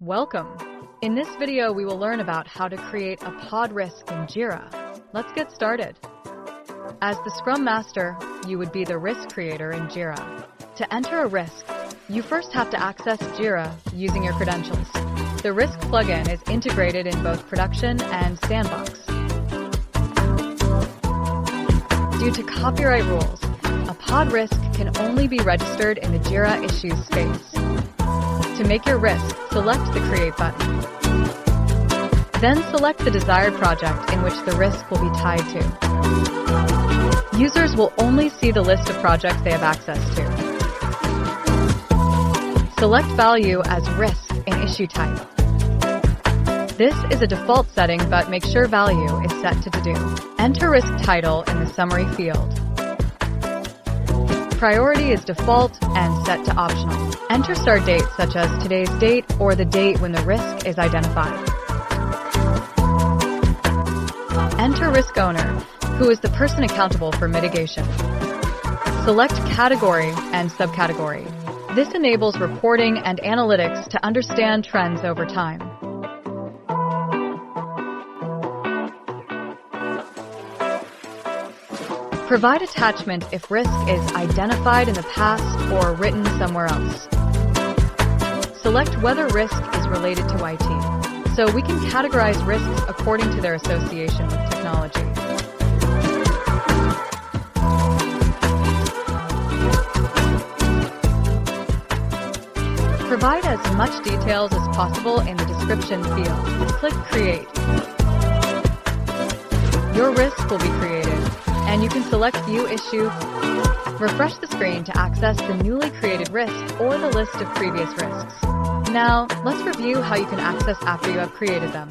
Welcome! In this video, we will learn about how to create a pod risk in Jira. Let's get started. As the Scrum Master, you would be the risk creator in Jira. To enter a risk, you first have to access Jira using your credentials. The risk plugin is integrated in both production and sandbox. Due to copyright rules, a pod risk can only be registered in the Jira issues space. To make your risk, select the Create button. Then select the desired project in which the risk will be tied to. Users will only see the list of projects they have access to. Select value as risk in issue type. This is a default setting, but make sure value is set to do. Enter risk title in the summary field. Priority is default and set to optional. Enter start date such as today's date or the date when the risk is identified. Enter risk owner, who is the person accountable for mitigation. Select category and subcategory. This enables reporting and analytics to understand trends over time. Provide attachment if risk is identified in the past or written somewhere else. Select whether risk is related to IT, so we can categorize risks according to their association with technology. Provide as much details as possible in the description field. Click Create. Your risk will be created, and you can select View Issue. Refresh the screen to access the newly created risk or the list of previous risks. Now, let's review how you can access after you have created them.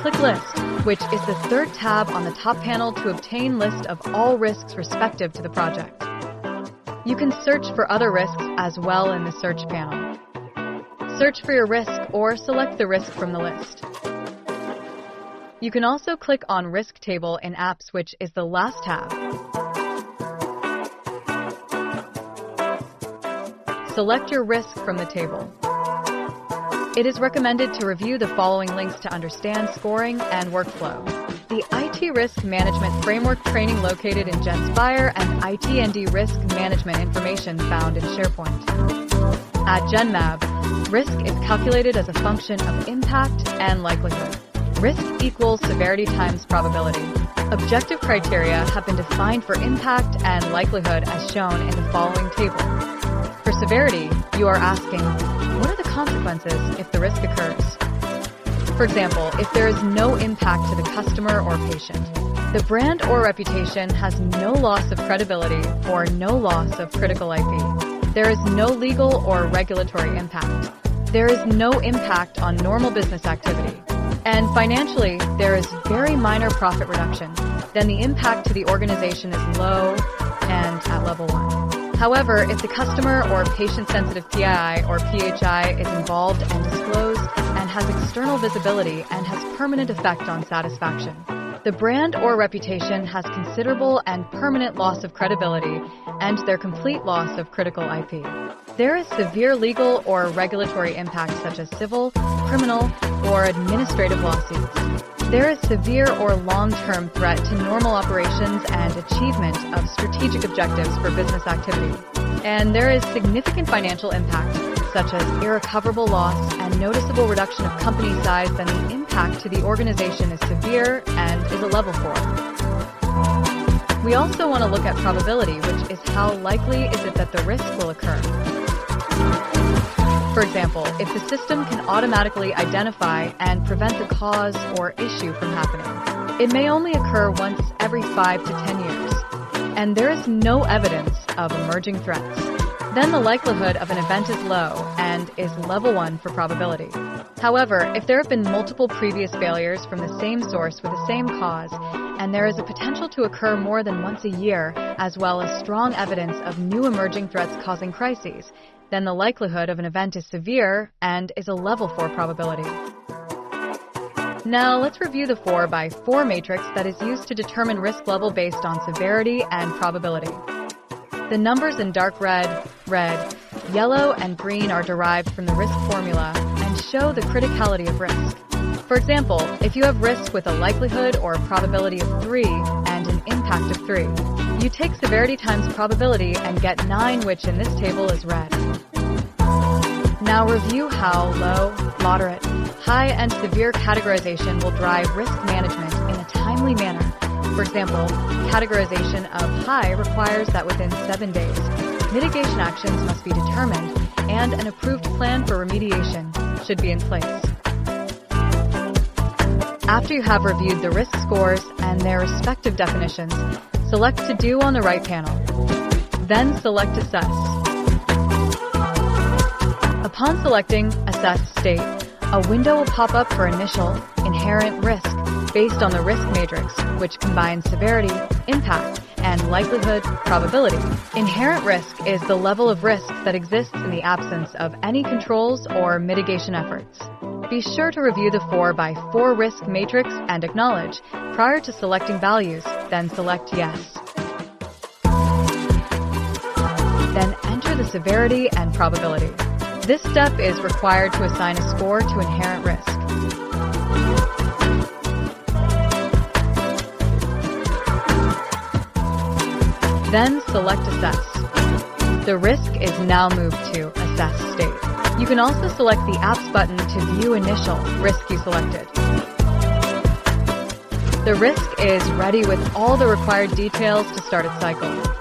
Click List, which is the third tab on the top panel to obtain list of all risks respective to the project. You can search for other risks as well in the Search panel. Search for your risk or select the risk from the list. You can also click on Risk Table in Apps, which is the last tab. Select your risk from the table. It is recommended to review the following links to understand scoring and workflow. The IT Risk Management Framework training located in Genspire and IT&D Risk Management information found in SharePoint. At GenMab, risk is calculated as a function of impact and likelihood. Risk equals severity times probability. Objective criteria have been defined for impact and likelihood as shown in the following table. For severity, you are asking, what are the consequences if the risk occurs? For example, if there is no impact to the customer or patient, the brand or reputation has no loss of credibility or no loss of critical IP. There is no legal or regulatory impact. There is no impact on normal business activity. And financially, there is very minor profit reduction. Then the impact to the organization is low and at level 1. However, if the customer or patient-sensitive PII or PHI is involved and disclosed and has external visibility and has permanent effect on satisfaction, the brand or reputation has considerable and permanent loss of credibility and their complete loss of critical IP. There is severe legal or regulatory impact such as civil, criminal, or administrative lawsuits. There is severe or long-term threat to normal operations and achievement of strategic objectives for business activity. And there is significant financial impact, such as irrecoverable loss and noticeable reduction of company size, then the impact to the organization is severe and is a level 4. We also want to look at probability, which is how likely is it that the risk will occur. For example, if the system can automatically identify and prevent the cause or issue from happening, it may only occur once every 5 to 10 years, and there is no evidence of emerging threats. Then the likelihood of an event is low and is level 1 for probability. However, if there have been multiple previous failures from the same source with the same cause, and there is a potential to occur more than once a year, as well as strong evidence of new emerging threats causing crises, then the likelihood of an event is severe and is a level 4 probability. Now let's review the 4x4 matrix that is used to determine risk level based on severity and probability. The numbers in dark red, Yellow and green are derived from the risk formula and show the criticality of risk. For example, if you have risk with a likelihood or a probability of 3 and an impact of 3, you take severity times probability and get 9, which in this table is red. Now review how low, moderate, high, and severe categorization will drive risk management in a timely manner. For example, categorization of high requires that within 7 days, mitigation actions must be determined and an approved plan for remediation should be in place. After you have reviewed the risk scores and their respective definitions, select To Do on the right panel. Then select Assess. Upon selecting Assess State, a window will pop up for initial, inherent risk based on the risk matrix, which combines severity, impact, and likelihood probability. Inherent risk is the level of risk that exists in the absence of any controls or mitigation efforts. Be sure to review the 4x4 risk matrix and acknowledge prior to selecting values, then select Yes. Then enter the severity and probability. This step is required to assign a score to inherent risk. Then select Assess. The risk is now moved to Assess State. You can also select the Apps button to view initial risk you selected. The risk is ready with all the required details to start its cycle.